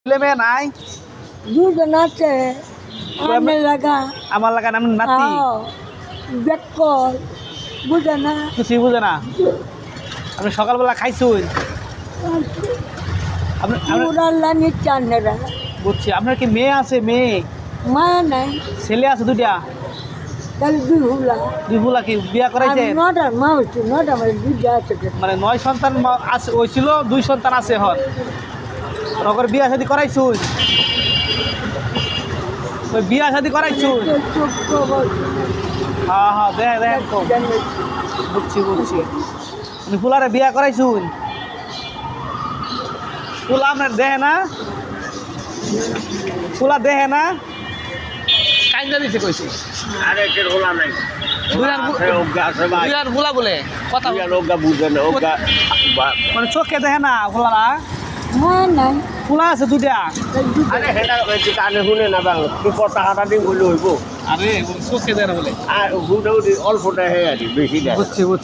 ছেলে মেয়ে নাই? দুজন আছে আমার লাগা আমার লাগা নাম নাতি বেকল বুঝে না কিছুই বুঝে না। আপনি সকালবেলা খাইছুন? আপনি পুরাল্লা নিচ্ছানেরা বুঝছি। আপনার কি মেয়ে আছে? মেয়ে মায়া নাই ছেলে আছে দুইটা? তাহলে দুই হুলা দুই ফুলা কি বিয়া করাইছে? নটা মা হচ্ছে নটা মানে দুইটা আছে মানে 9 সন্তান আছে হয়েছিল, 2 সন্তান আছে এখন। তখন বিয়া শাদি করাইছুন? ওই বিয়া শাদি করাইছুন? হ্যাঁ হ্যাঁ দেখ দেখ কম। বুঝছি বুঝছি। আপনি ফুলারে বিয়া করাইছুন? ফুলা আপনার দেহে না? ফুলা দেহে না? কাইন্দা দিছে কইছি। আরে কে ওলা নাই দুইয়ার ফুলা বলে কথা ওগা বুঝে না ওগা মানে চোখে দেখে না ফুলারা? মায়া নাই ফুলা আছে দুইটা। আরে হেনা কানে শুনে না বাংলা তুই টাকাটা দিন বলে হইব আরে চোখে দেখে না বলে। আর হুটাও অল্পটা হে আর বেশি দেয় বুঝছি বুঝছি।